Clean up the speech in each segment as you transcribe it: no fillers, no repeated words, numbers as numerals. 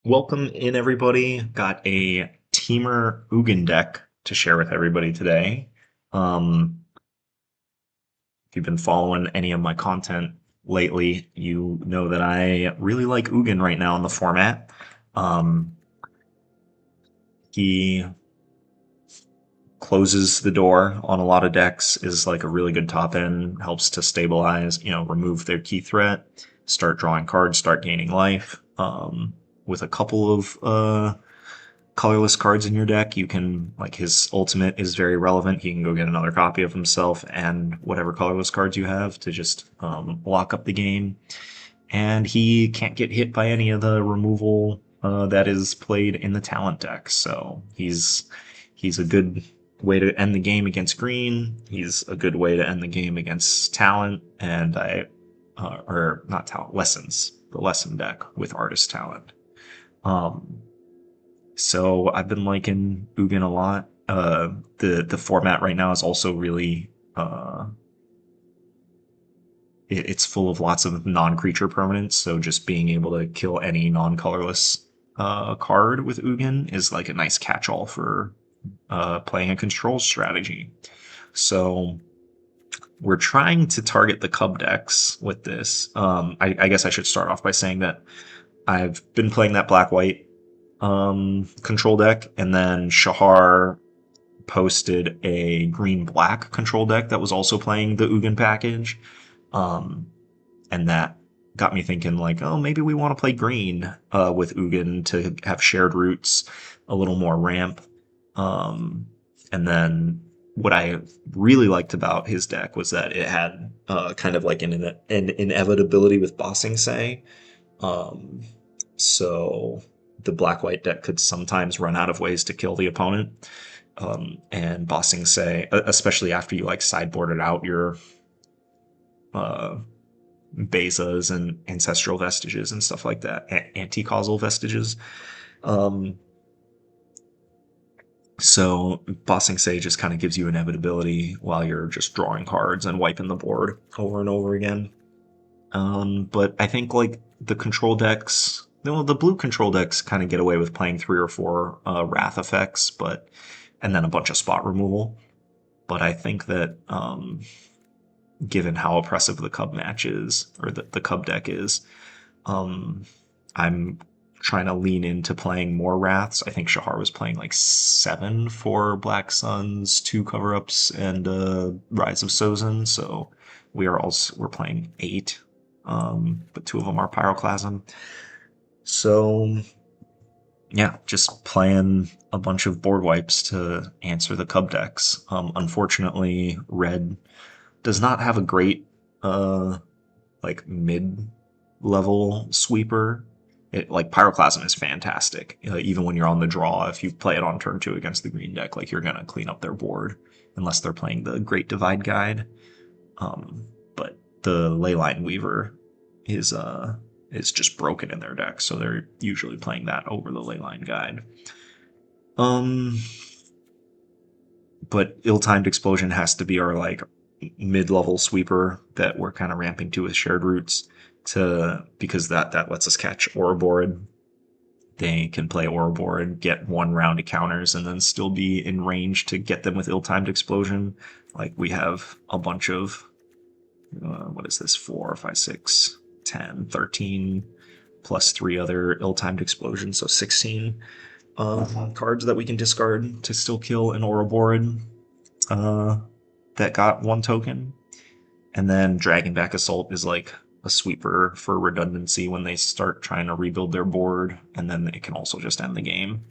Welcome in, everybody. Got a Temur Ugin deck to share with everybody today. If you've been following any of my content lately, you know that I really like Ugin right now in the format. He closes the door on a lot of decks, is like a really good top end, helps to stabilize, remove their key threat, start drawing cards, start gaining life. With a couple of colorless cards in your deck, you can, like, his ultimate is very relevant. He can go get another copy of himself and whatever colorless cards you have to just lock up the game. And he can't get hit by any of the removal that is played in the talent deck. So he's a good way to end the game against green. He's a good way to end the game against talent, and or not talent, lessons, the lesson deck with artist talent. So I've been liking Ugin a lot. The format right now is also really it's full of lots of non-creature permanents. So just being able to kill any non-colorless card with Ugin is like a nice catch-all for playing a control strategy. So we're trying to target the Cub decks with this. I guess I should start off by saying that I've been playing that black-white control deck, and then Shahar posted a green-black control deck that was also playing the Ugin package. And that got me thinking, like, oh, maybe we want to play green with Ugin to have shared roots, a little more ramp. And then what I really liked about his deck was that it had kind of like an inevitability with Bossing Say. So the black-white deck could sometimes run out of ways to kill the opponent. And Bossing Say, especially after you like sideboarded out your Bezas and Ancestral Vestiges and stuff like that, anti-causal vestiges. So Bossing Say just kind of gives you inevitability while you're just drawing cards and wiping the board over and over again. But I think like the control decks, the blue control decks kind of get away with playing 3 or 4 wrath effects, and then a bunch of spot removal. But I think that given how oppressive the Cub match is, or the Cub deck is, I'm trying to lean into playing more Wraths. I think Shahar was playing like 7 for Black Suns, 2 cover-ups, and Rise of Sozin, so we're playing 8, but 2 of them are Pyroclasm. So yeah, just playing a bunch of board wipes to answer the Cub decks. Unfortunately, Red does not have a great like mid-level sweeper. Like Pyroclasm is fantastic. Even when you're on the draw, if you play it on turn 2 against the green deck, like, you're gonna clean up their board unless they're playing the Great Divide Guide. But the Leyline Weaver is just broken in their deck, so they're usually playing that over the Leyline Guide. But Ill-Timed Explosion has to be our like mid-level sweeper that we're kind of ramping to with shared roots, because that lets us catch Ouroboros. They can play Ouroboros, get 1 round of counters, and then still be in range to get them with Ill-Timed Explosion. Like, we have a bunch of what is this, 4, 5, 6, 10, 13 plus 3 other Ill-Timed Explosions, so 16 cards that we can discard to still kill an Ouroboros that got 1 token. And then Dragonback Assault is like a sweeper for redundancy when they start trying to rebuild their board, and then it can also just end the game.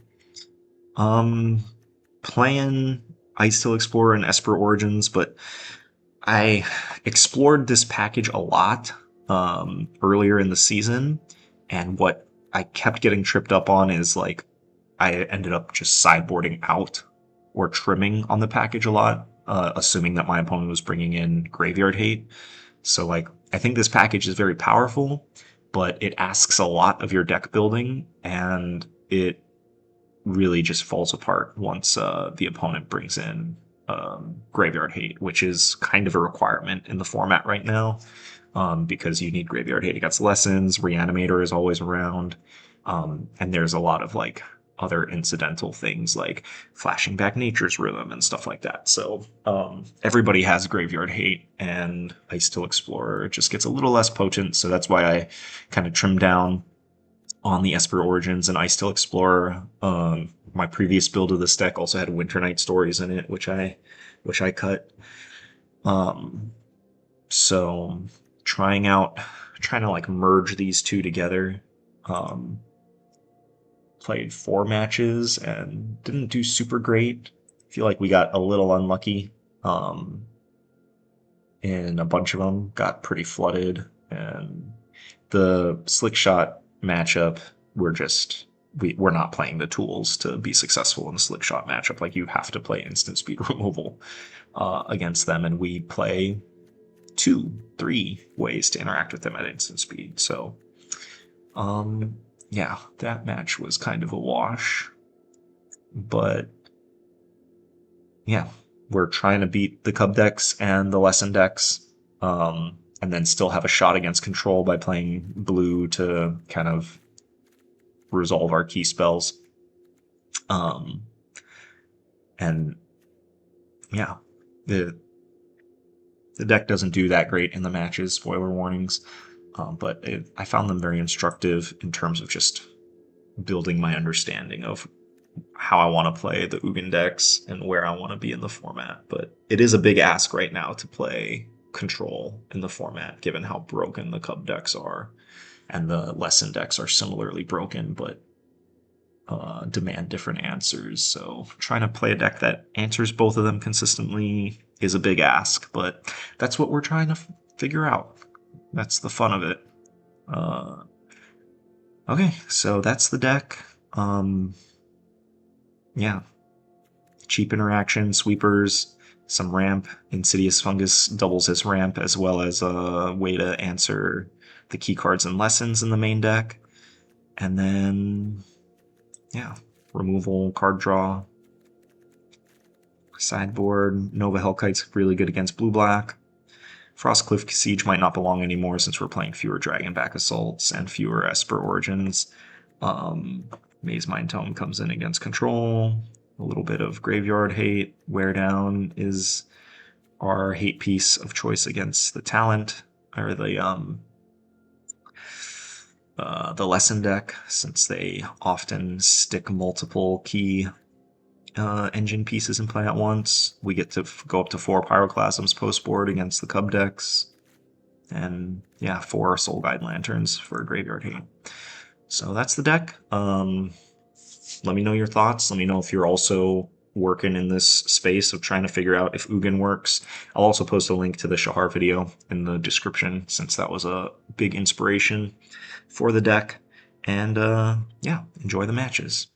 Playing Icetill Explorer and Esper Origins, but I explored this package a lot earlier in the season, and what I kept getting tripped up on is, like, I ended up just sideboarding out or trimming on the package a lot, assuming that my opponent was bringing in Graveyard Hate. So, like, I think this package is very powerful, but it asks a lot of your deck building, and it really just falls apart once the opponent brings in Graveyard Hate, which is kind of a requirement in the format right now, because you need Graveyard Hate against Lessons. Reanimator is always around. And there's a lot of like other incidental things like flashing back nature's rhythm and stuff like that. So everybody has Graveyard Hate, and Icetill Explorer. It just gets a little less potent, so that's why I kind of trimmed down on the Esper Origins and Icetill Explorer. My previous build of this deck also had Winter Night Stories in it, which I cut. So trying to like merge these two together. Played 4 matches and didn't do super great. I feel like we got a little unlucky. In a bunch of them, got pretty flooded, and the slick shot matchup, we're not playing the tools to be successful in the slick shot matchup. Like, you have to play instant speed removal against them, and we play 2-3 ways to interact with them at instant speed. So yeah, that match was kind of a wash. But yeah, we're trying to beat the Cub decks and the Lesson decks, and then still have a shot against control by playing blue to kind of resolve our key spells. And yeah, the deck doesn't do that great in the matches, spoiler warnings, but I found them very instructive in terms of just building my understanding of how I want to play the Ugin decks and where I want to be in the format. But it is a big ask right now to play control in the format, given how broken the Cub decks are. And the Lesson decks are similarly broken, but demand different answers. So trying to play a deck that answers both of them consistently is a big ask, but that's what we're trying to figure out. That's the fun of it. Okay, so that's the deck. Yeah. Cheap interaction, sweepers, some ramp. Insidious Fungus doubles as ramp, as well as a way to answer the key cards and lessons in the main deck. And then, yeah, removal, card draw. Sideboard, Nova Hellkite's really good against blue-black. Frostcliff Siege might not belong anymore since we're playing fewer Dragonback Assaults and fewer Esper Origins. Mazemind Tome comes in against control. A little bit of Graveyard Hate. Wear Down is our hate piece of choice against the talent, or the Lesson deck, since they often stick multiple key engine pieces in play at once. We get to go up to 4 Pyroclasms post-board against the Cub decks. And yeah, 4 Soul Guide Lanterns for Graveyard Hate. So that's the deck. Let me know your thoughts. Let me know if you're also working in this space of trying to figure out if Ugin works. I'll also post a link to the Shahar video in the description, since that was a big inspiration for the deck. And yeah, enjoy the matches.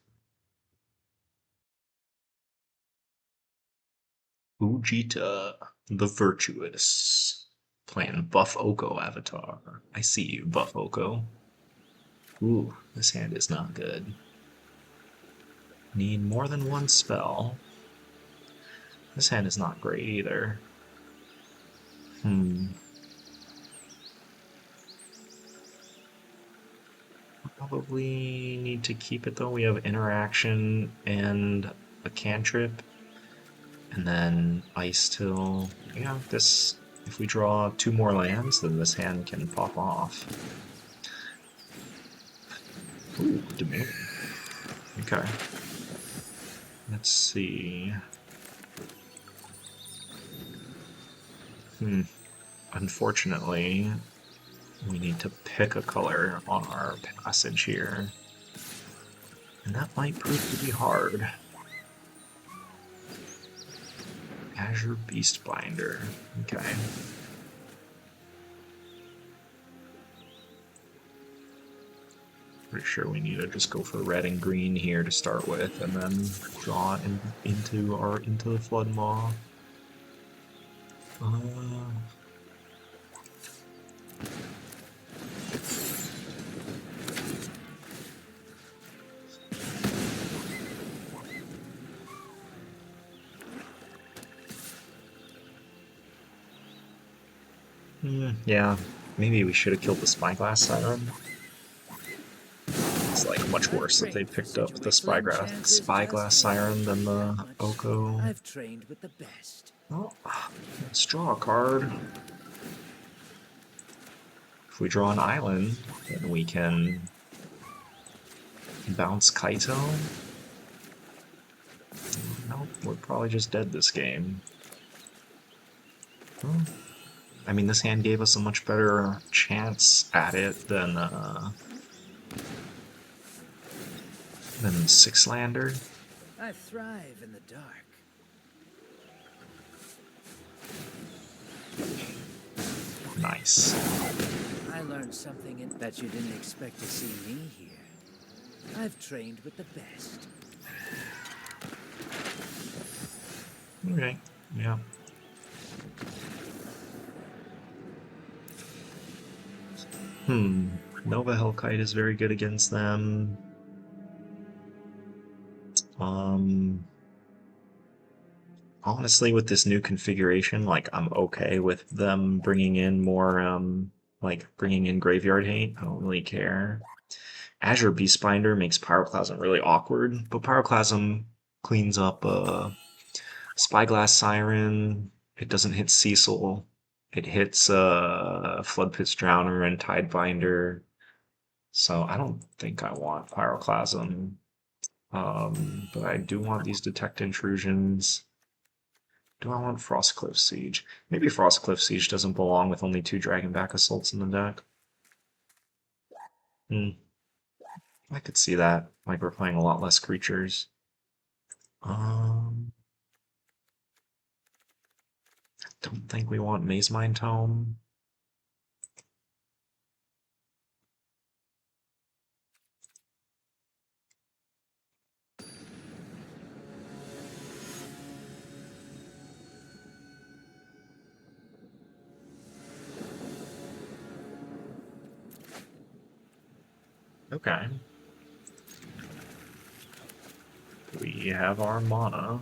Ujita, the Virtuous, playing Buff Oko avatar. I see you, Buff Oko. Ooh, this hand is not good. Need more than one spell. This hand is not great either. Probably need to keep it though. We have interaction and a cantrip. And then Icetill. Yeah, this, if we draw 2 more lands, then this hand can pop off. Ooh, Temur. Okay. Let's see. Unfortunately, we need to pick a color on our passage here. And that might prove to be hard. Azure Beastbinder. Okay. Pretty sure we need to just go for red and green here to start with, and then draw into the Flood Maw. Yeah, maybe we should have killed the Spyglass Siren. It's like much worse that they picked up the Spyglass Siren than the Oko. I've trained with the best. Oh, let's draw a card. If we draw an island, then we can bounce Kaito. Nope, we're probably just dead this game. Hmm. I mean, this hand gave us a much better chance at it than Six Lander. I thrive in the dark. Nice. I learned something that you didn't expect to see me here. I've trained with the best. Okay, yeah. Nova Hellkite is very good against them. Honestly, with this new configuration, like, I'm okay with them bringing in more, like, bringing in Graveyard Hate. I don't really care. Azure Beastbinder makes Pyroclasm really awkward, but Pyroclasm cleans up Spyglass Siren. It doesn't hit Cecil. It hits Floodpit's Drowner and Tidebinder. So I don't think I want Pyroclasm. But I do want these Detect Intrusions. Do I want Frostcliff Siege? Maybe Frostcliff Siege doesn't belong with only 2 Dragonback Assaults in the deck. I could see that. Like, we're playing a lot less creatures. I don't think we want Mazemind Tome. Okay. We have our mana.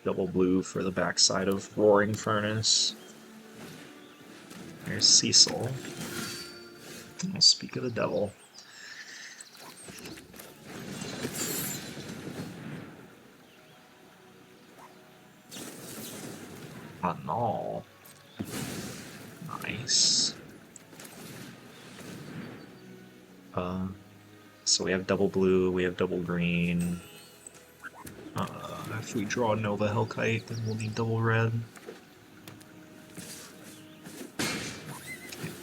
Double blue for the backside of Roaring Furnace. There's Cecil. I'll speak of the devil. No. Nice. So we have double blue, we have double green. If we draw Nova Hellkite, then we'll need double red.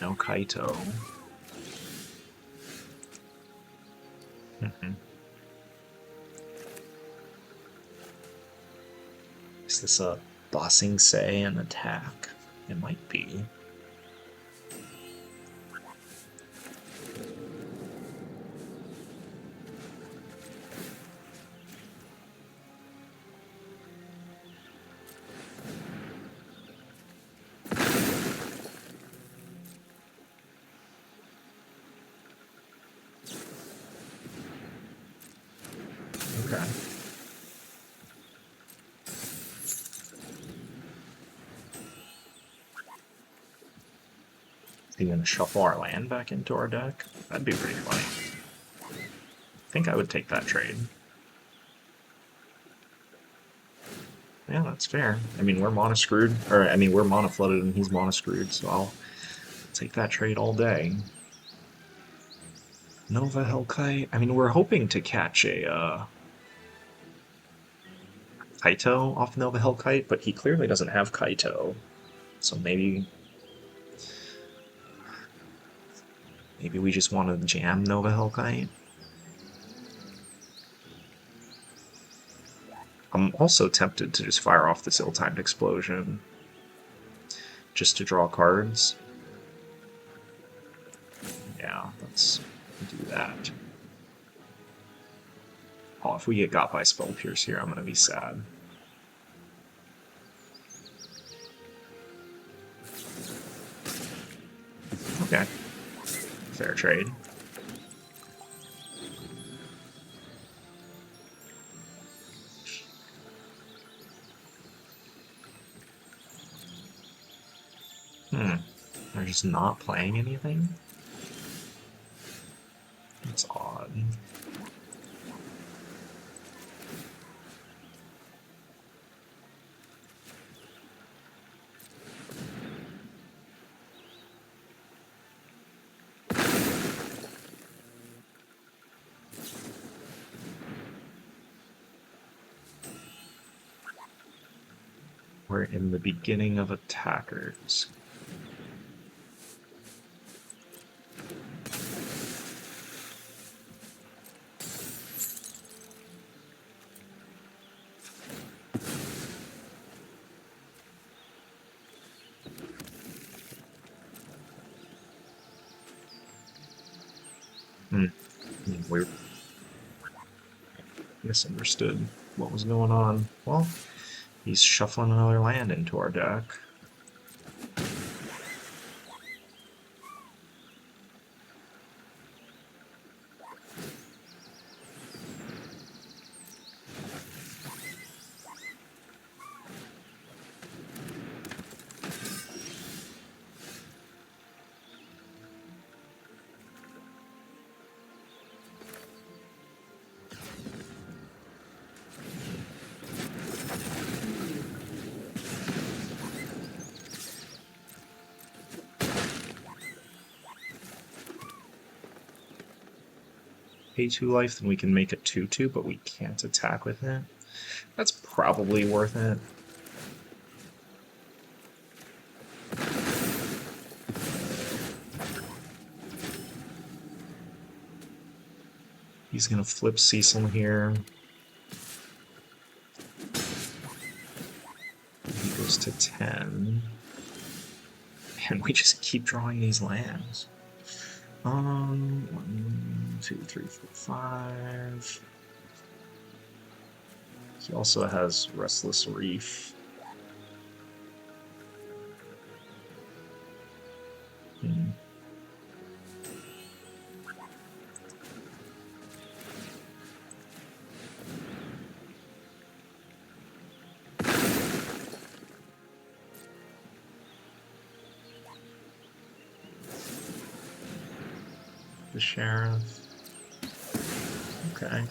No Kaito. Is this a Bossing Say and attack? It might be. Okay. Are you gonna shuffle our land back into our deck? That'd be pretty funny. I think I would take that trade. Yeah, that's fair. I mean, we're mana screwed, or I mean, we're mana flooded and he's mana screwed, so I'll take that trade all day. Nova Hellkite. I mean, we're hoping to catch a Kaito off Nova Hellkite, but he clearly doesn't have Kaito, so maybe we just want to jam Nova Hellkite. I'm also tempted to just fire off this ill-timed explosion just to draw cards. Yeah, let's do that. Oh, if we get got by Spell Pierce here, I'm gonna be sad. Okay. Fair trade. just not playing anything? That's odd. We're in the beginning of attackers. We misunderstood what was going on. Well, he's shuffling another land into our deck. Pay 2 life, then we can make a 2/2, but we can't attack with it. That's probably worth it. He's gonna flip Cecil here. He goes to 10. And we just keep drawing these lands. 1, 2, 3, 4, 5. He also has Restless Reef. The Sheriff. Okay.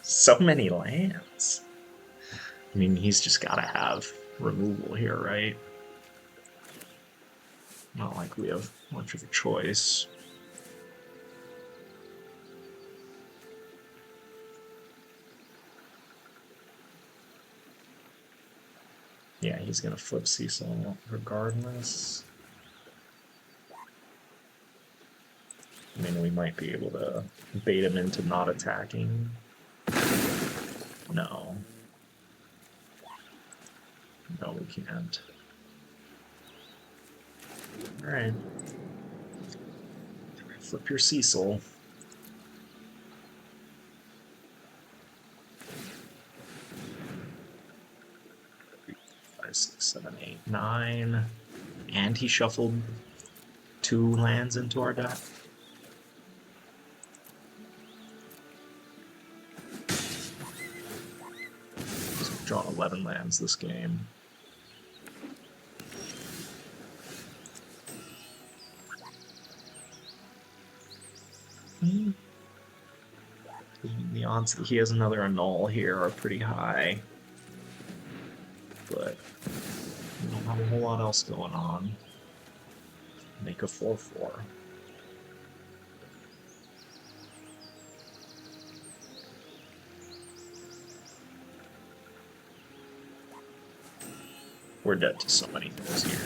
So many lands. I mean, he's just gotta have removal here, right? Not like we have much of a choice. Yeah, he's gonna flip Cecil regardless. I mean, we might be able to bait him into not attacking. No. No, we can't. Alright. Flip your Cecil. 5, 6, 7, 8, 9. And he shuffled 2 lands into our deck. So we've drawn 11 lands this game. The odds that he has another annul here are pretty high. But we don't have a whole lot else going on. Make a 4/4. We're dead to so many things here.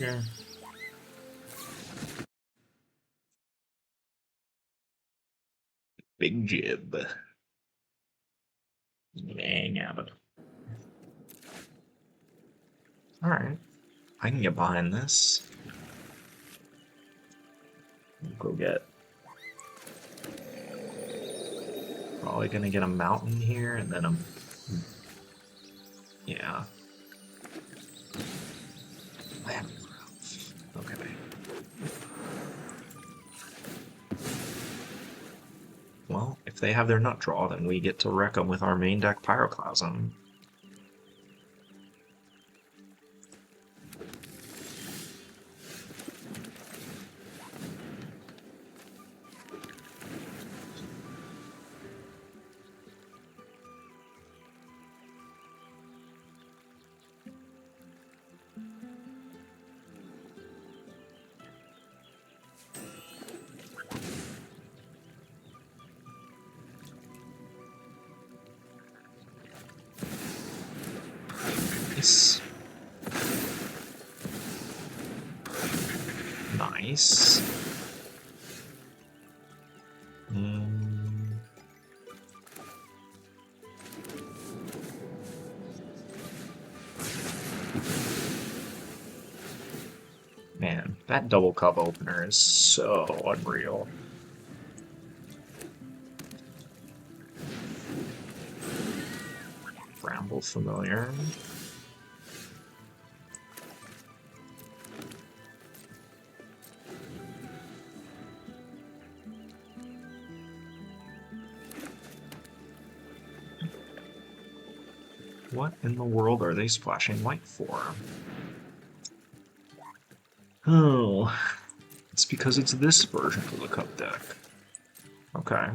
Yeah. Big jib. Dang abbot. Alright. I can get behind this. Go get. Probably gonna get a mountain here and then a. Yeah. Okay. Well, if they have their nut draw, then we get to wreck them with our main deck Pyroclasm. Nice. Nice. Man, that double cup opener is so unreal. Bramble Familiar. What in the world are they splashing white for? Oh, it's because it's this version of the cup deck. Okay.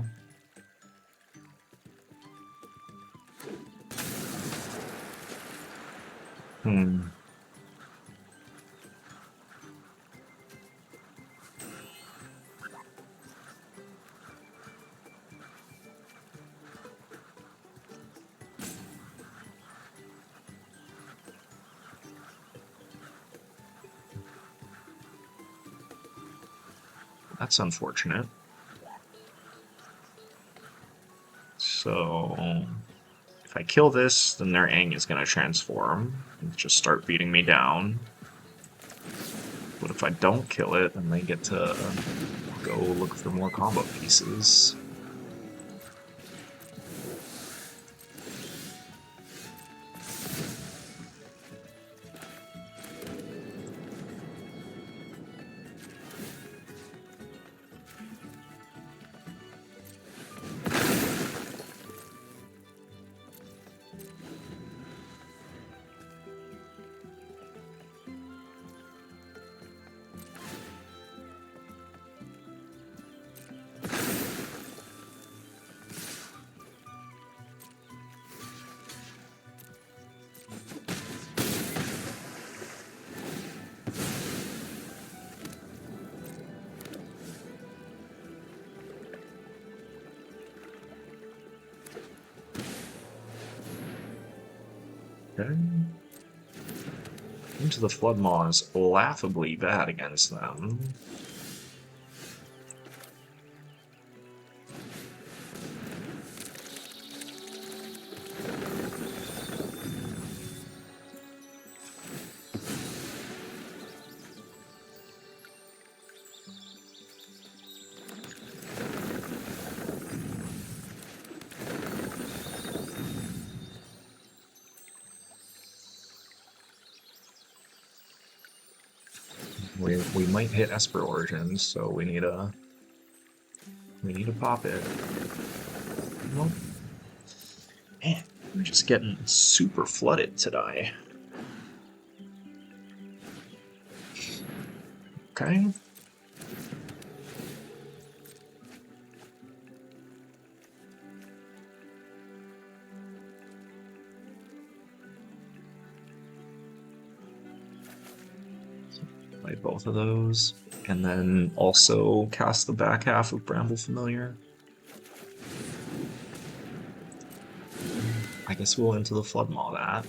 That's unfortunate. So, if I kill this, then their Aang is going to transform and just start beating me down. But if I don't kill it, then they get to go look for more combo pieces. Okay. Into the Flood Maw is laughably bad against them. We might hit Esper Origins, so we need to pop it. Well, man, we're just getting super flooded today. Okay. Play both of those, and then also cast the back half of Bramble Familiar. I guess we'll Into the Flood Maw that.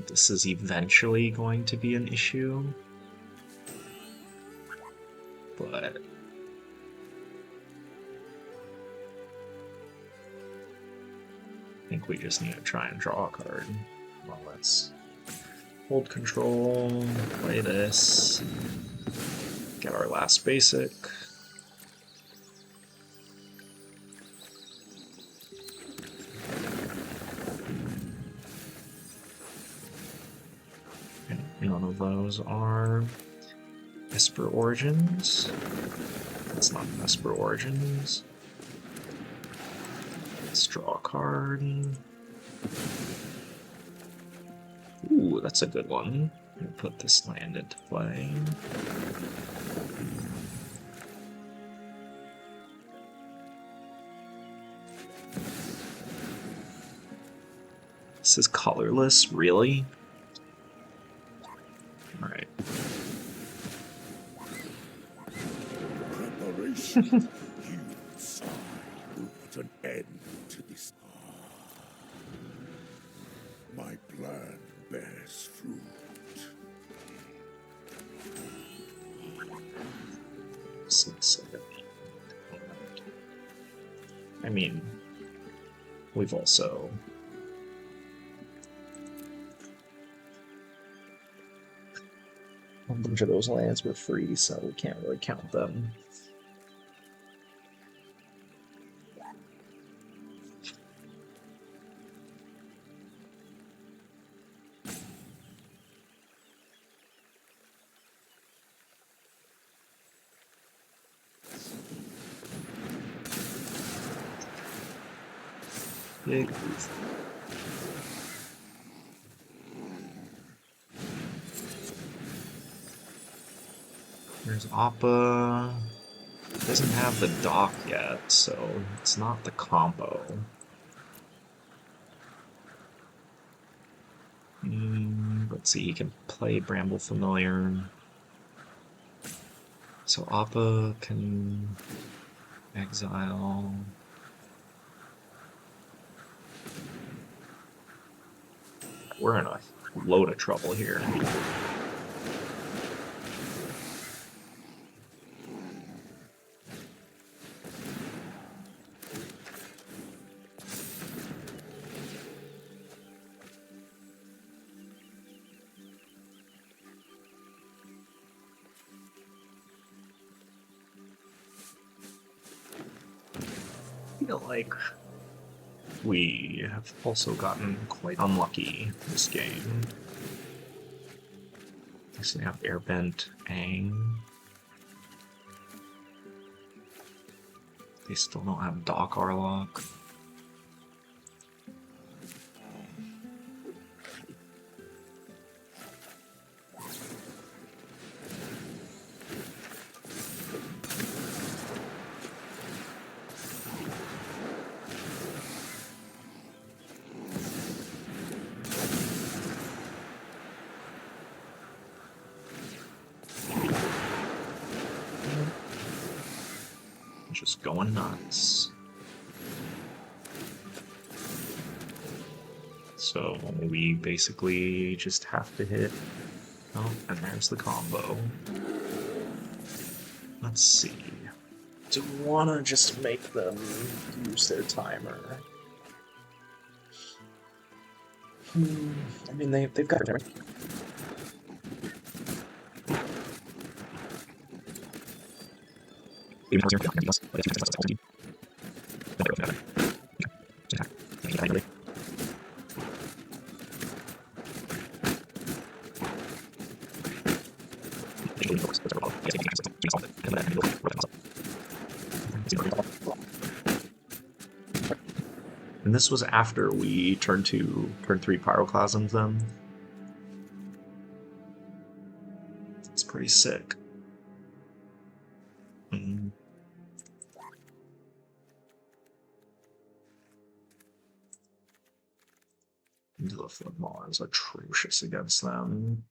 This is eventually going to be an issue, but I think we just need to try and draw a card. Well, let's hold control, play this, get our last basic. None of those are Esper Origins. That's not Esper Origins. Let's draw a card. Ooh, that's a good one. I'm gonna put this land into play. This is colorless, really? Alright. Preparation. You sigh will put an end to this. My plan bears fruit. I mean, we've also a bunch of those lands were free, so we can't really count them. Big boost. There's Appa. It doesn't have the dock yet, so it's not the combo. Let's see, he can play Bramble Familiar. So Appa can exile. We're in a load of trouble here. I feel like we have also gotten quite unlucky this game. So they have Airbent Aang. They still don't have Dock Arlock. Just going nuts. So we basically just have to hit. Oh, and there's the combo. Let's see. Do we want to just make them use their timer? I mean, they've got everything. And this was after we turn 3 Pyroclasms them. It's pretty sick. Into the Flood Maw is atrocious against them.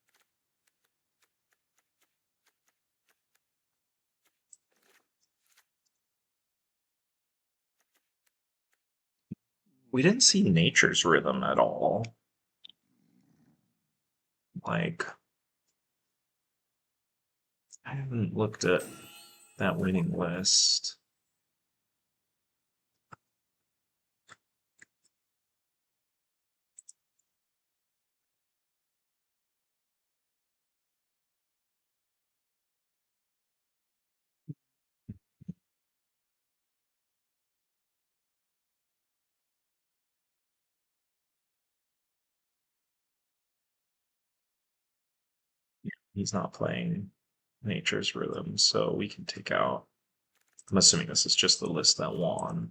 We didn't see Nature's Rhythm at all. Like, I haven't looked at that winning list. He's not playing Nature's Rhythm, so we can take out. I'm assuming this is just the list that won.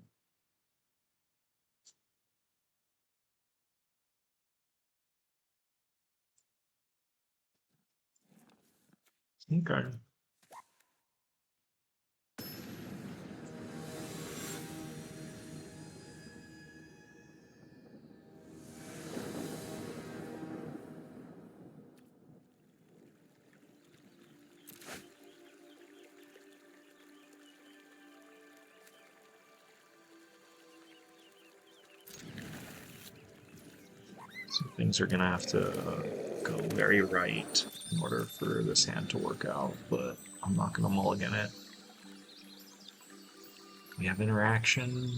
Okay. So things are gonna have to go very right in order for this hand to work out, but I'm not gonna mulligan it. We have interaction.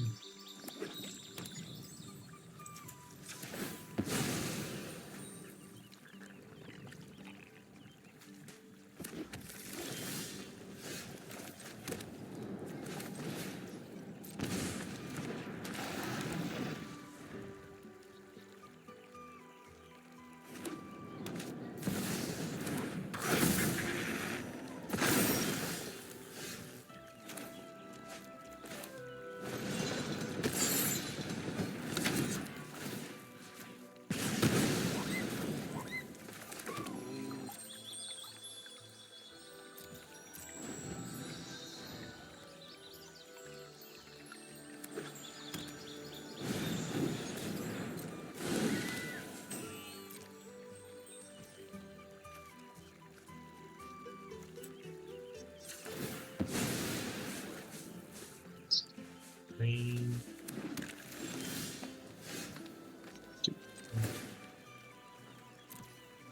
Green.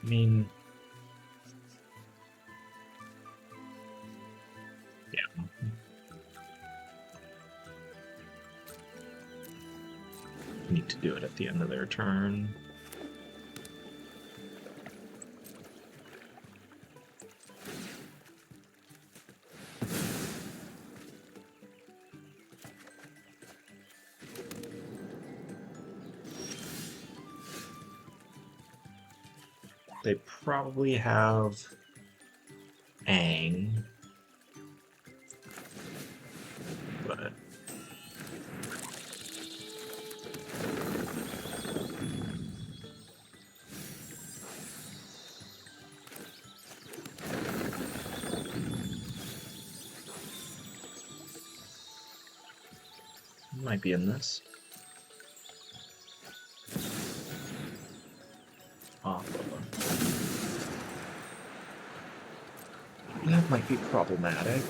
I mean, yeah. Need to do it at the end of their turn. They probably have Aang, but might be in this. That might be problematic.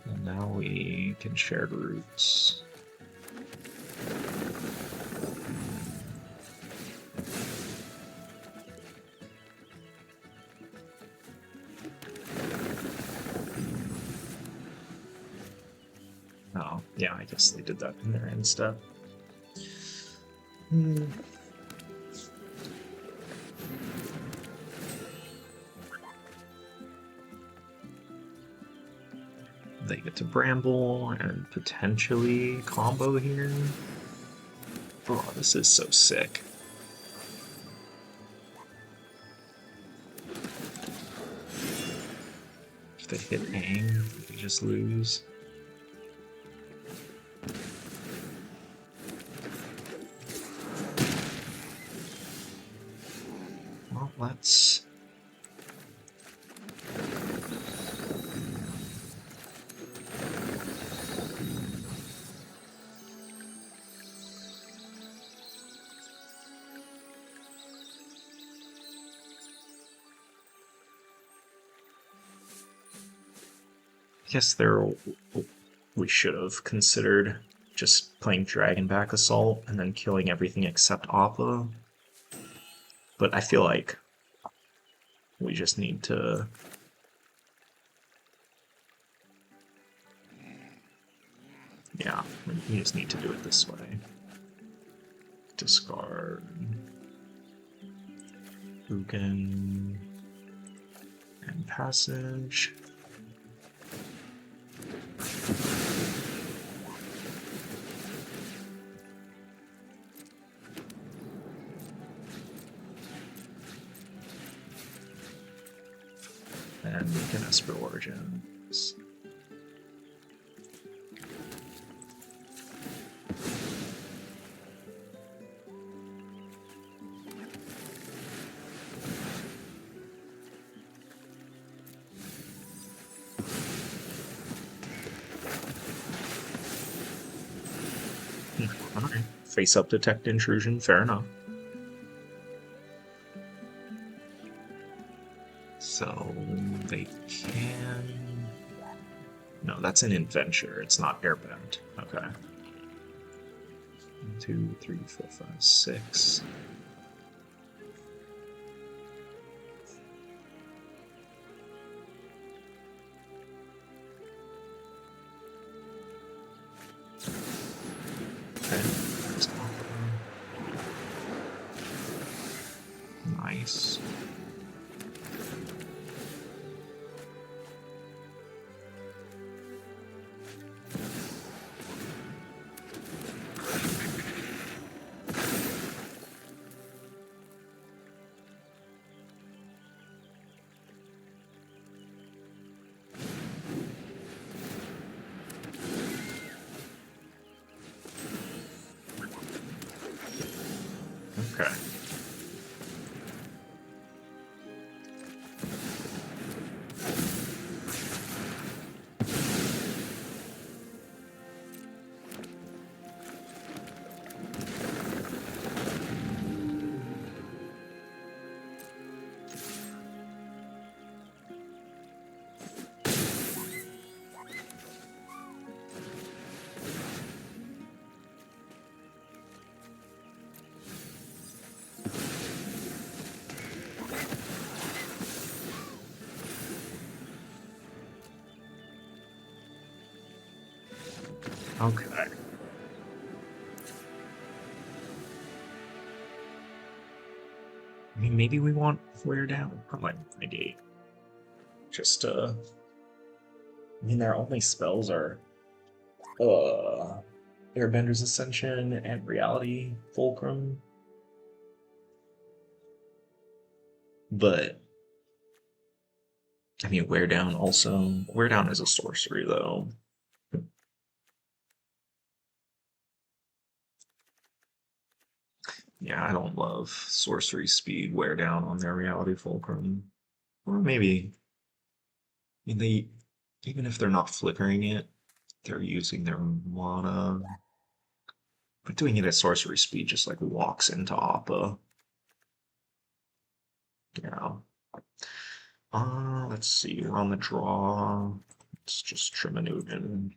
And now we can share roots. Oh, yeah, I guess they did that in their end step. They get to Bramble and potentially combo here. Oh, this is so sick. If they hit Aang, they just lose. Well, let's... I guess we should have considered just playing Dragonback Assault and then killing everything except Appa. But I feel like we just need to... Yeah, we just need to do it this way. Discard... Ugin... and Passage. And we can Esper Origins. Alright. Face up Detect Intrusion, fair enough. So they can... No, that's an adventure. It's not airbend. Okay. 1, 2, 3, 4, 5, 6. Okay. Nice. Okay. Okay. I mean, maybe we want Wear Down. I might negate. Just, I mean, their only spells are, Airbender's Ascension and Reality Fulcrum. But, I mean, Wear Down also. Wear Down is a sorcery, though. Yeah, I don't love sorcery speed wear down on their reality fulcrum. Or maybe I mean, they, even if they're not flickering it, they're using their mana. But doing it at sorcery speed just like walks into Appa. Yeah. Let's see, we're on the draw. Let's just trim an Ugin.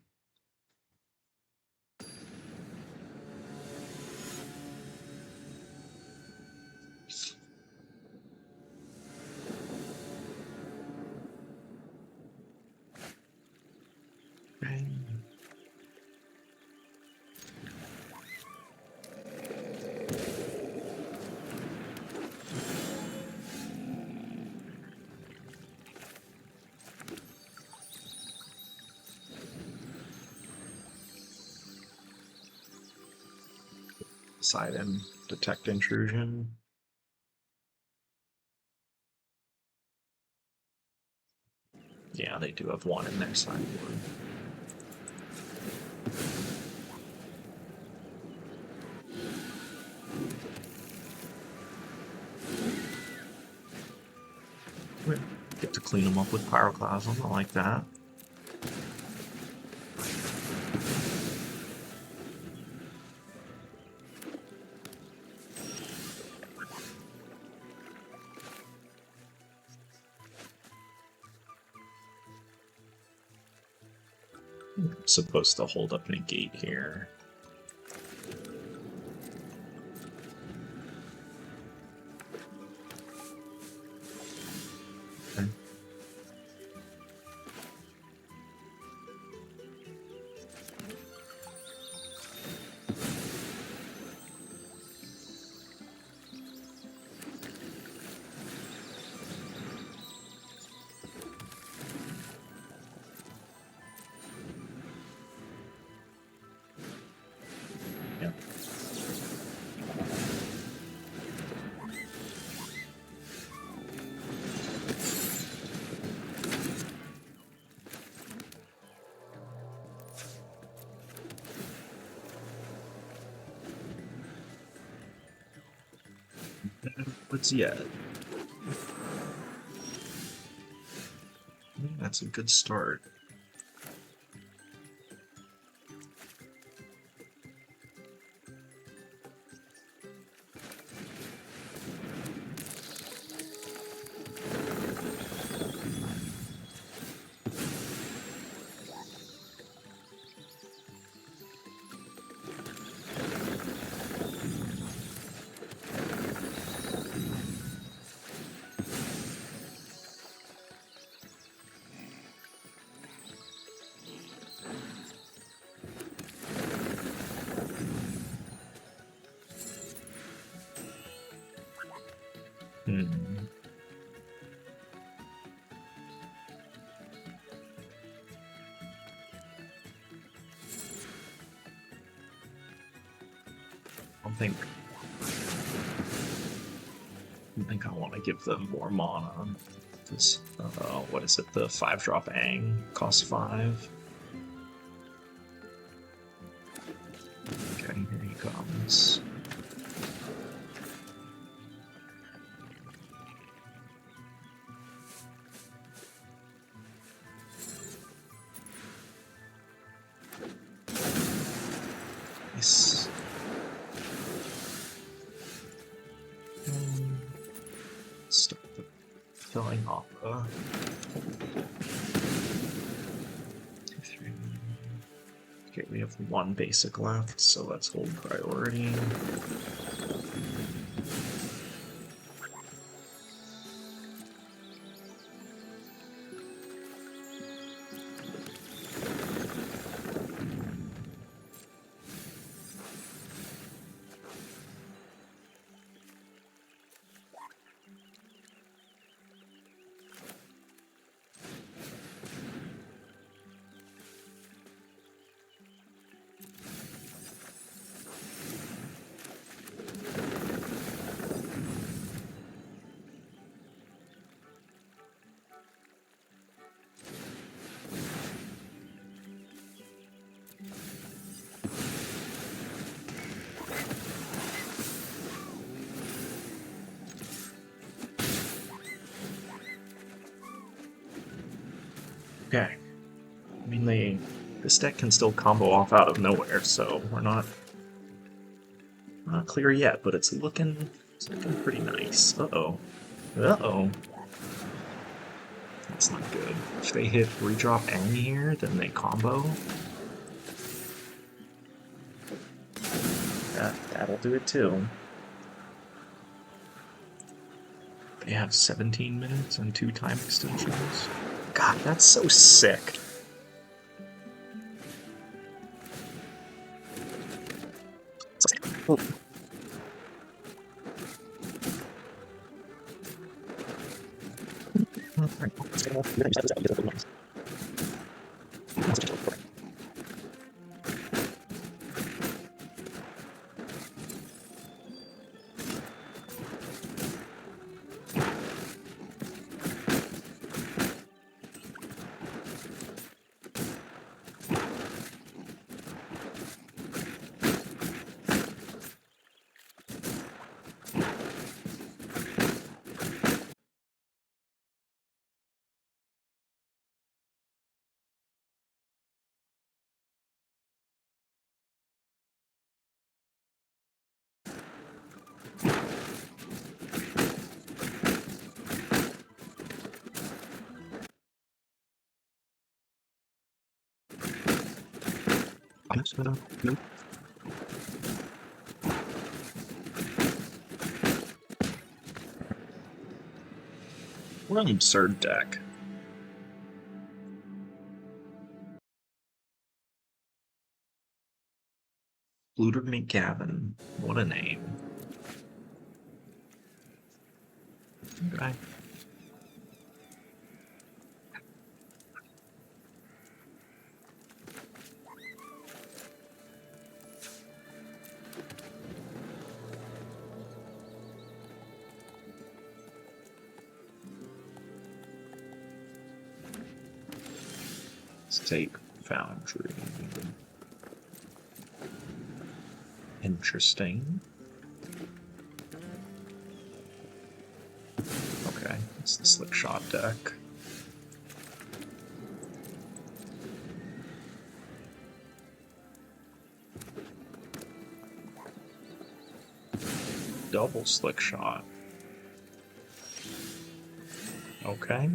Side and Detect Intrusion. Yeah, they do have one in their sideboard. Get to clean them up with Pyroclasm, I like that. Supposed to hold up negate here. What's yet? That's a good start. I think I want to give them more mana. This, what is it? The 5-drop Aang costs 5. Okay, here he comes. Nice. Start the filling opera. 2, 3. Okay, we have 1 basic left, so let's hold priority. Okay. I mean, this deck can still combo off out of nowhere, so we're not clear yet, but it's looking pretty nice. Uh-oh. Uh-oh. That's not good. If they hit 3-drop Aang here, then they combo. That'll do it too. They have 17 minutes and 2 time extensions. God, that's so sick. What an absurd deck. Looter McGavin. What a name. Okay. Let's take Foundry. Interesting. It's the Slick Shot deck. Double Slick Shot. Okay.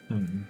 Hmm.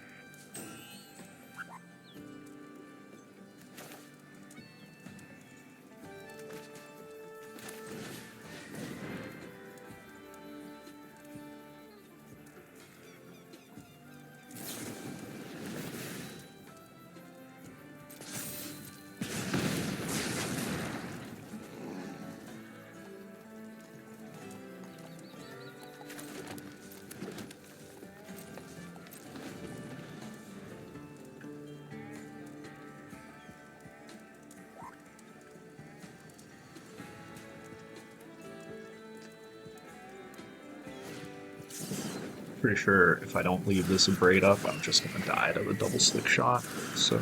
Pretty sure if I don't leave this Abrade up, I'm just gonna die to the double Slick Shot. So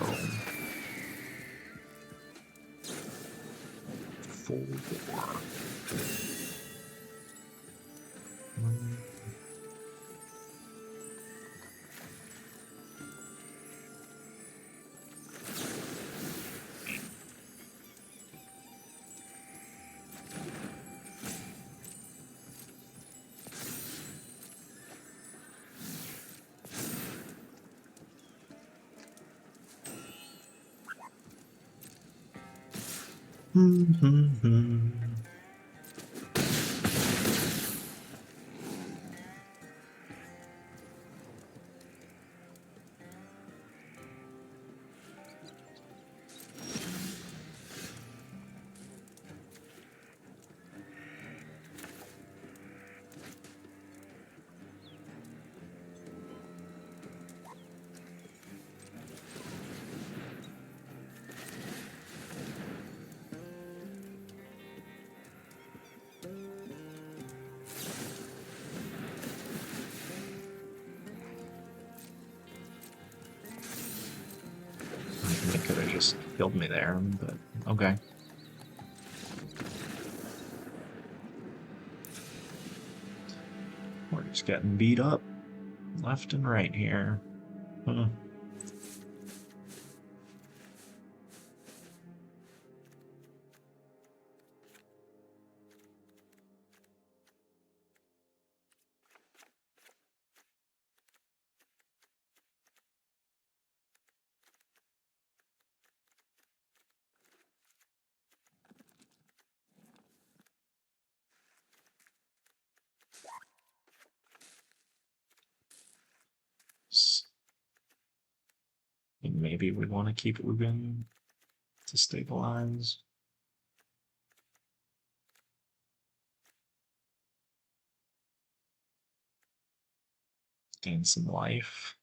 4. They could have just killed me there, but okay. We're just getting beat up left and right here. Huh. Maybe we want to keep Ugin to stabilize. Gain some life.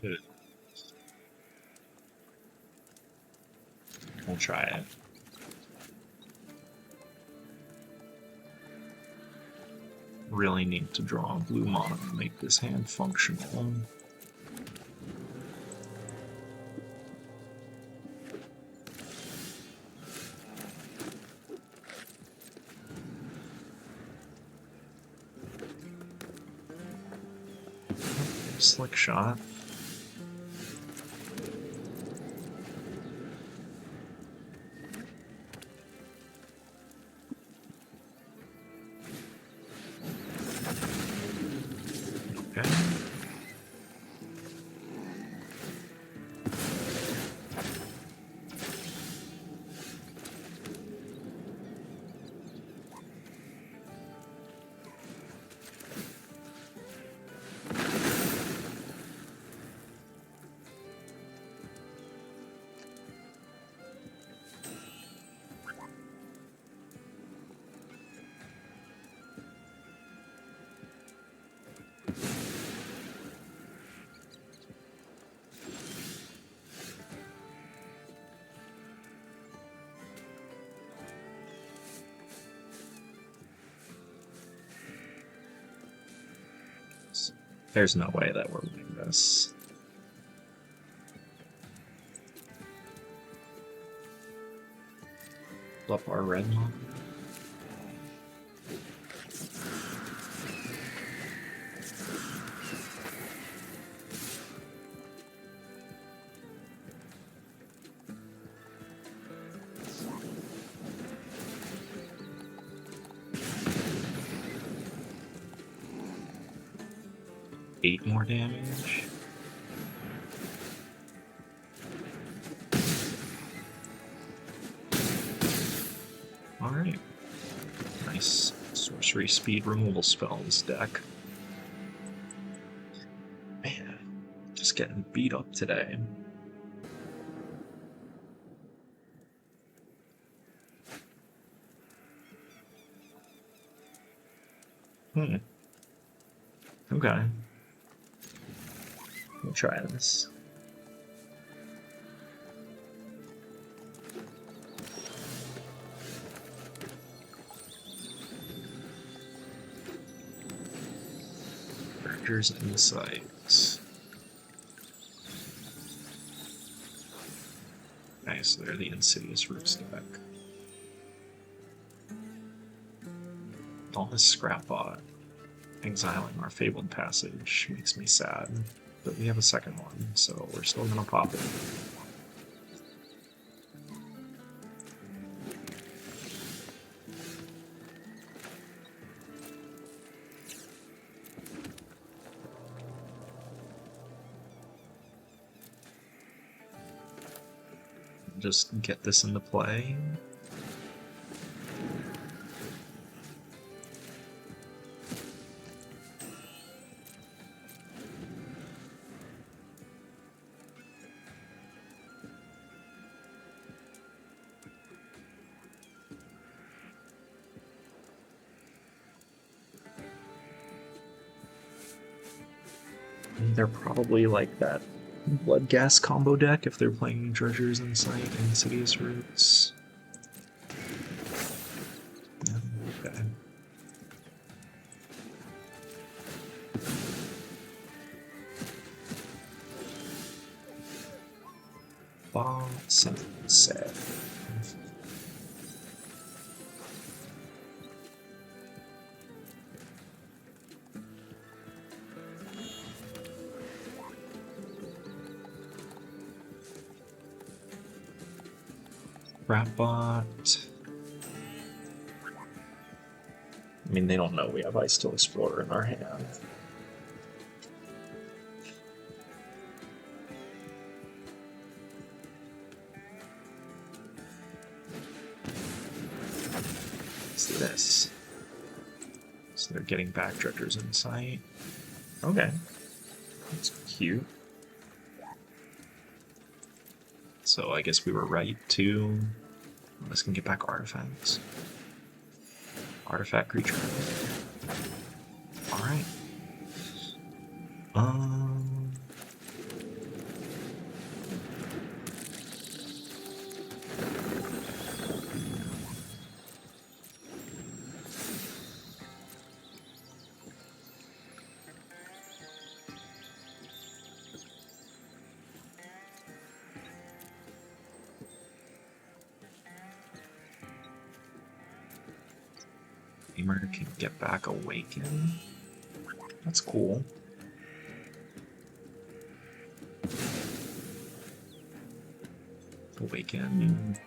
Good. We'll try it. Really need to draw a blue mana to make this hand functional. Slick Shot. Okay. There's no way that we're winning this. Up our red one. Eight more damage. Alright. Nice sorcery speed removal spell in this deck. Man, just getting beat up today. Okay. We'll try this. Characters Insights. Nice, they're the Insidious Roots deck. All this scrap bot. Exiling our Fabled Passage makes me sad. But we have a second one, so we're still gonna pop it. Just get this into play. They're probably like that Blood Gas combo deck if they're playing Dredger's Insight and Insidious Roots. Yeah, okay. Sad. Bot. I mean, they don't know we have Icetill Explorer in our hand. Let's do this. So they're getting back Dredger's Insight. Okay. That's cute. So I guess we were right to... This can get back artifacts. Artifact creature. Alright. Temur can get back Awaken. That's cool. Awaken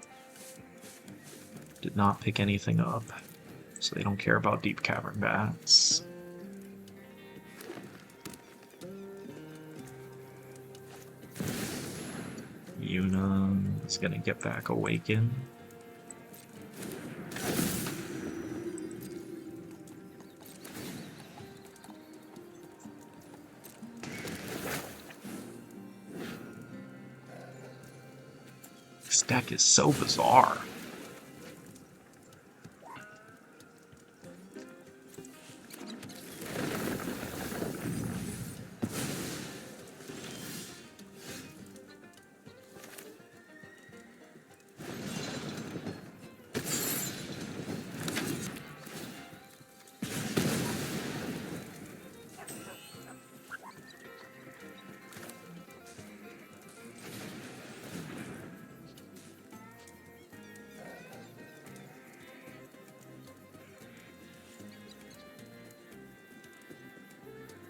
did not pick anything up, so they don't care about Deep Cavern Bats. Yuna is gonna get back Awaken. This deck is so bizarre.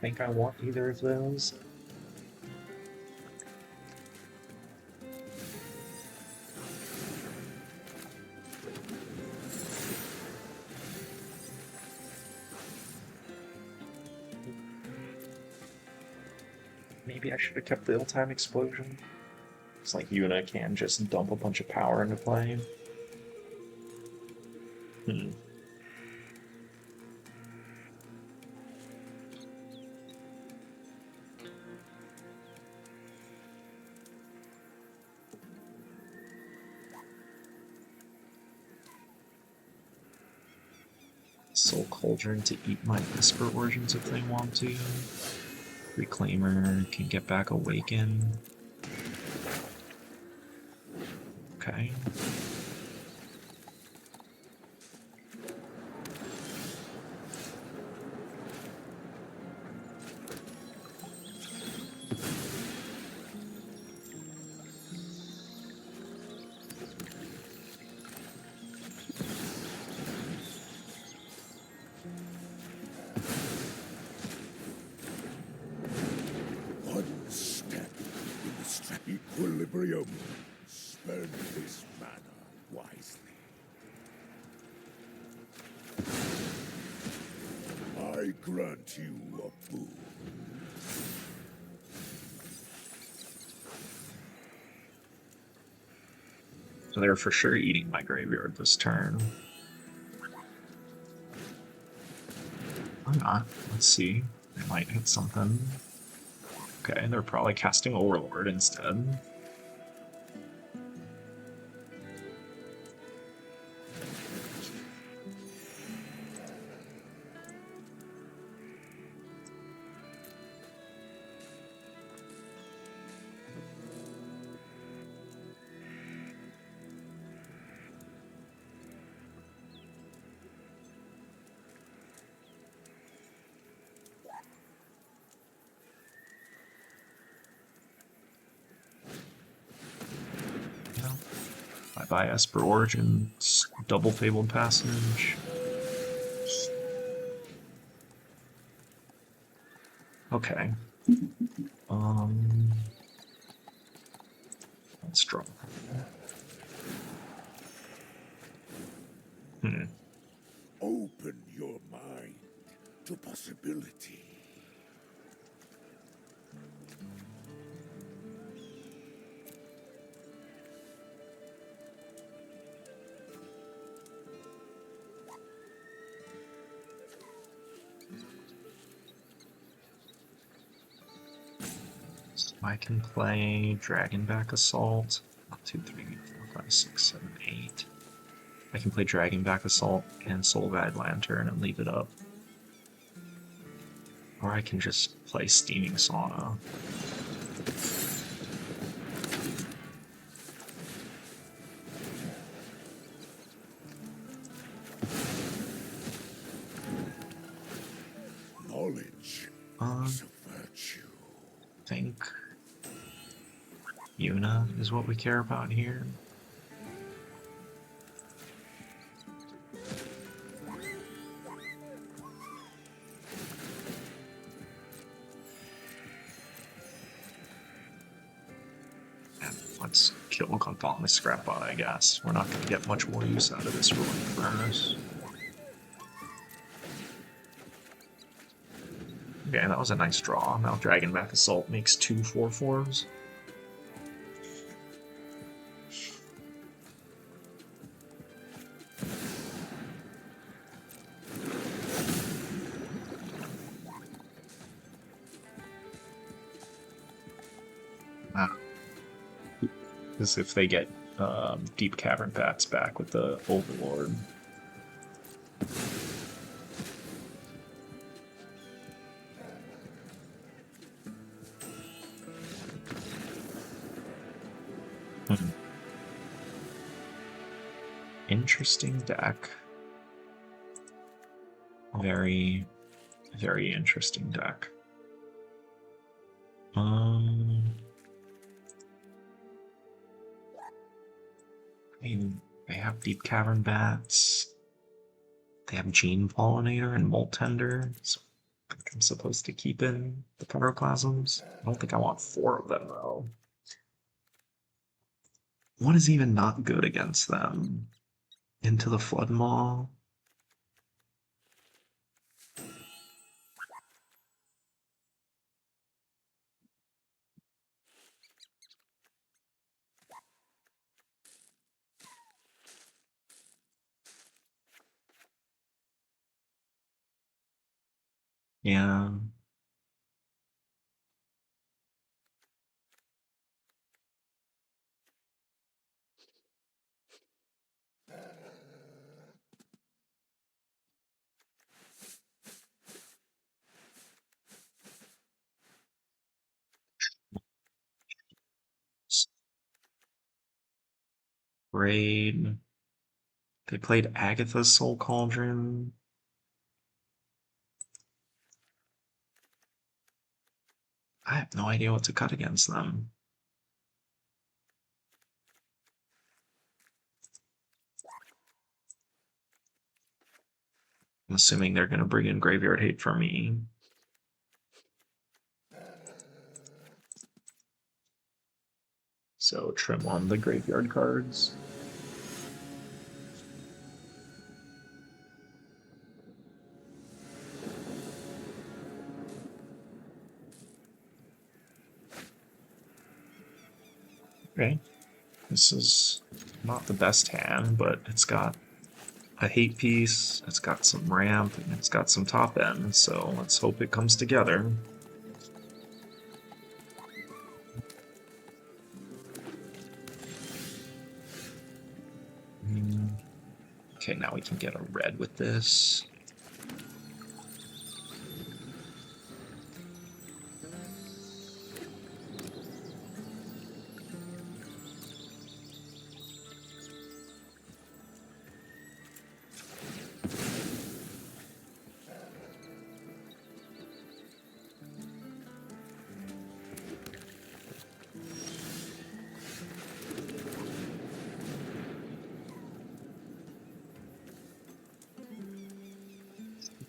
Think I want either of those. Maybe I should have kept the Ill-Time Explosion. It's like Yuna can just dump a bunch of power into play. Soul Cauldron to eat my Esper Origins if they want to. Reclaimer can get back Awaken. Okay. Equilibrium. Spend this mana wisely. I grant you a boon. So they're for sure eating my graveyard this turn. Why not? Let's see. They might hit something. Okay, they're probably casting Overlord instead. By Esper Origins, double Fabled Passage. Okay. Let's draw. Open your mind to possibility. I can play Dragonback Assault. 1, 2, 3, 4, 5, 6, 7, 8. I can play Dragonback Assault and Soul Guide Lantern and leave it up. Or I can just play Steaming Sauna. Knowledge is a virtue. I think Yuna is what we care about here. And let's kill Gonthal Scrapbot, I guess. We're not going to get much more use out of this Ruined Furnace. Okay, that was a nice draw. Now Dragonback Assault makes 2 4/4s. As if they get Deep Cavern Bats back with the Overlord. Interesting deck. Very, very interesting deck. I mean, they have Deep Cavern Bats. They have Gene Pollinator and Molt Tender. So I think I'm supposed to keep in the Pyroclasms. I don't think I want 4 of them, though. What is even not good against them? Into the Flood Maw? Yeah. Raid. They played Agatha's Soul Cauldron. I have no idea what to cut against them. I'm assuming they're going to bring in Graveyard Hate for me. So trim on the graveyard cards. Okay. This is not the best hand, but it's got a hate piece, it's got some ramp, and it's got some top end, so let's hope it comes together. Okay, now we can get a red with this.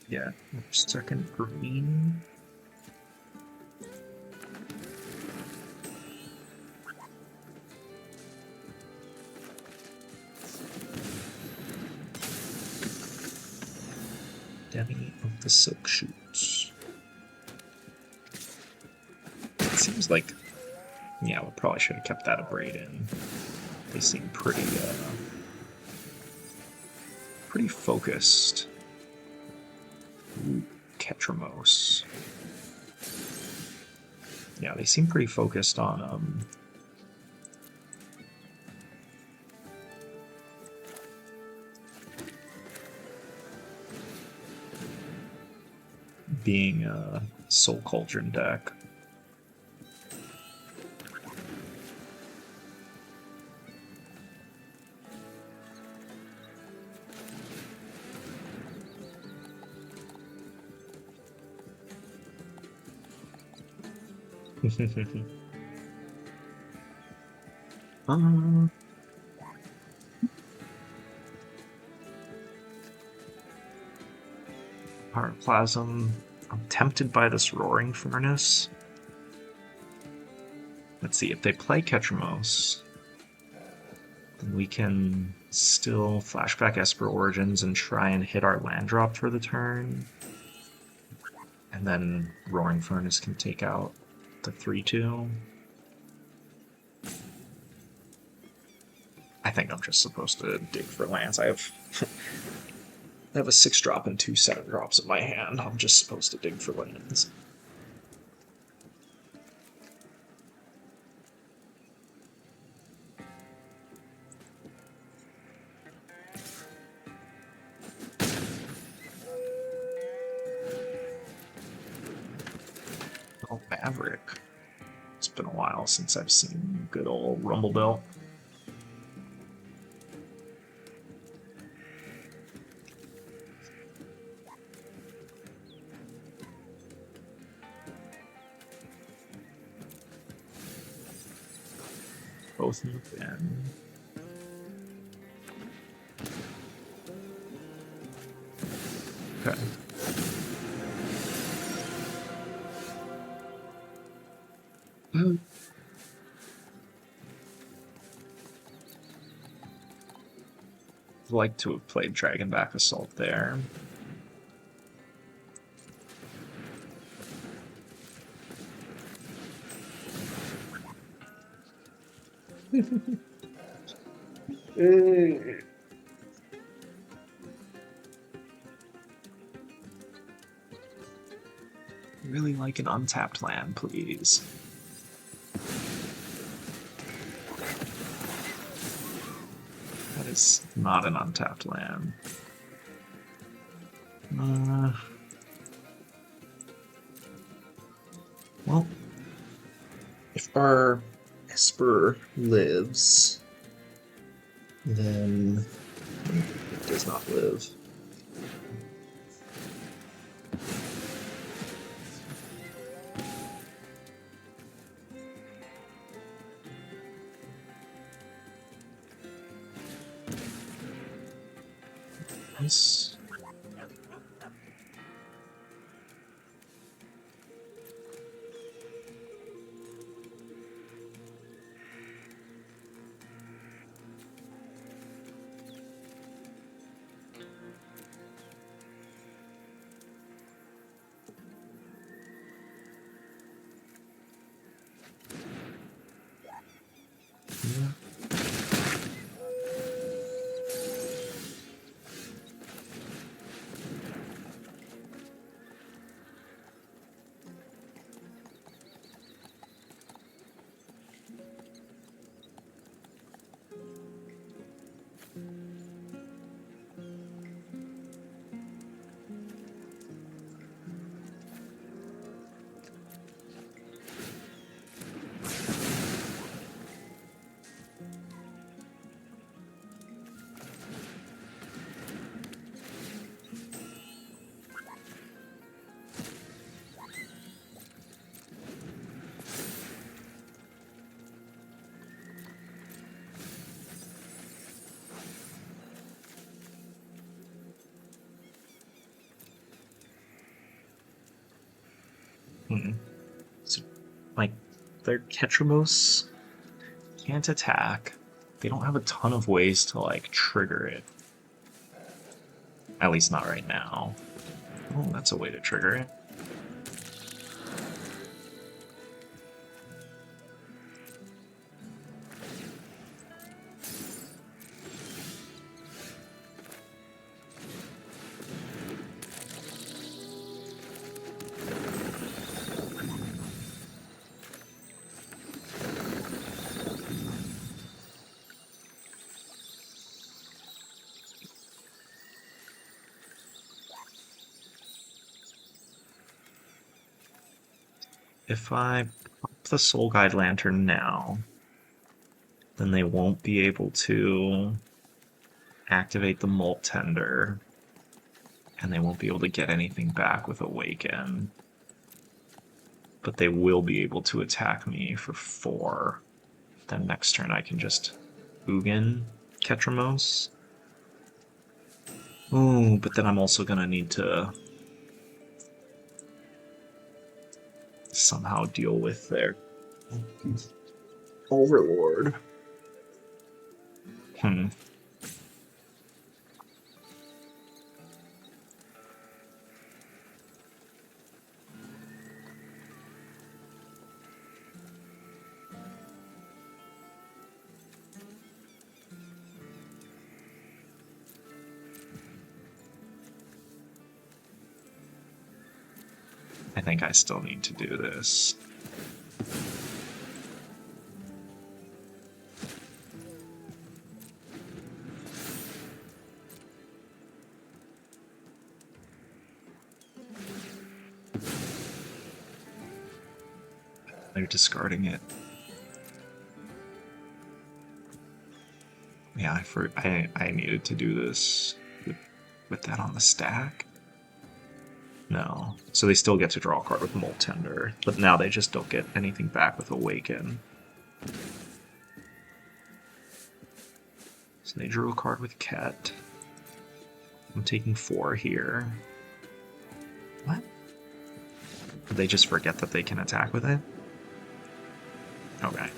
Yeah, second green. Demi of the Silk Shoots. It seems like, yeah, we probably should have kept that Abrade in. They seem pretty focused. Ooh, Ketramos. Yeah, they seem pretty focused on being a Soul Cauldron deck. Pyroclasm. I'm tempted by this Roaring Furnace. Let's see, if they play Ketramos, then we can still flashback Esper Origins and try and hit our land drop for the turn. And then Roaring Furnace can take out the 3-2. I think I'm just supposed to dig for lands. I have a 6-drop and 2 7-drops in my hand. I'm just supposed to dig for lands. Oh, Maverick. It's been a while since I've seen good old Rumblebelt. Both move in. Okay. I'd like to have played Dragonback Assault there. Really like an untapped land, please. That is not an untapped land. Well, if our Esper lives, then it does not live. Nice. Yeah. So, like, their Ketramos can't attack. They don't have a ton of ways to, like, trigger it. At least not right now. Oh, that's a way to trigger it. If I pop the Soul Guide Lantern now, then they won't be able to activate the Molt Tender, and they won't be able to get anything back with Awaken. But they will be able to attack me for 4. Then next turn I can just Ugin Ketramos. Ooh, but then I'm also gonna need to somehow deal with their Overlord. I think I still need to do this. They're discarding it. Yeah, I needed to do this with that on the stack. No. So they still get to draw a card with Molt Tender, but now they just don't get anything back with Awaken. So they drew a card with Ket. I'm taking 4 here. What? Did they just forget that they can attack with it? Okay.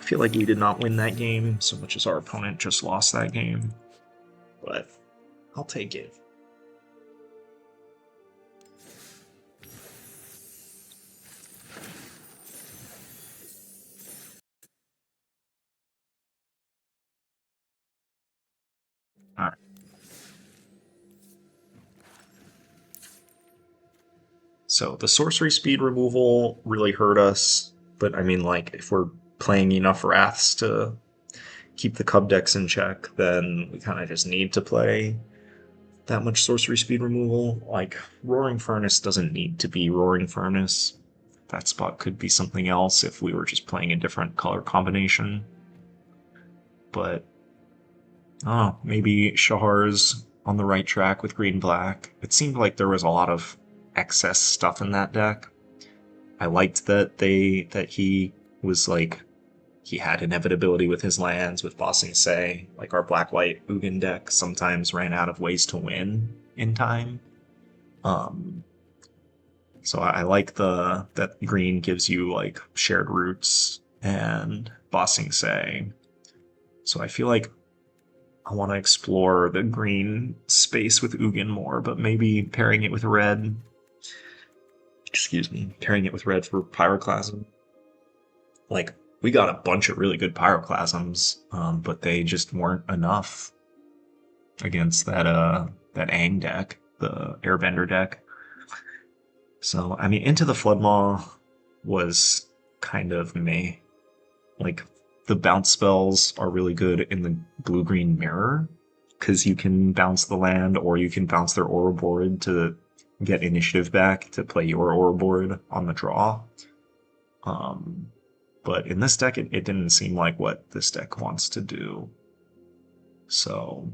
I feel like we did not win that game so much as our opponent just lost that game. But I'll take it. Alright. So the sorcery speed removal really hurt us, but I mean, like, if we're playing enough Wraths to keep the Cub decks in check, then we kind of just need to play that much sorcery speed removal. Like, Roaring Furnace doesn't need to be Roaring Furnace. That spot could be something else if we were just playing a different color combination. But, oh, maybe Shahar's on the right track with green-black. It seemed like there was a lot of excess stuff in that deck. I liked that he was like, he had inevitability with his lands, with Bossing Say. Like, our black-white Ugin deck sometimes ran out of ways to win in time. So I like that green gives you like shared roots and Bossing Say. So I feel like I want to explore the green space with Ugin more, but maybe pairing it with red. Excuse me, pairing it with red for Pyroclasm. Like, we got a bunch of really good Pyroclasms, but they just weren't enough against that Aang deck, the Airbender deck. So, I mean, Into the Flood Maw was kind of meh. Like, the bounce spells are really good in the blue-green mirror, because you can bounce the land, or you can bounce their Aura board to get initiative back to play your Aura board on the draw. But in this deck, it didn't seem like what this deck wants to do. So,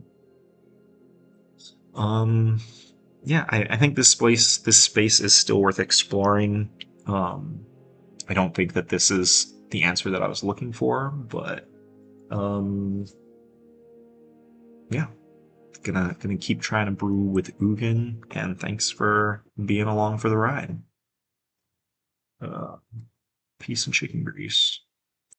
yeah, I think this space is still worth exploring. I don't think that this is the answer that I was looking for, but yeah, gonna keep trying to brew with Ugin, and thanks for being along for the ride. Peace and chicken grease.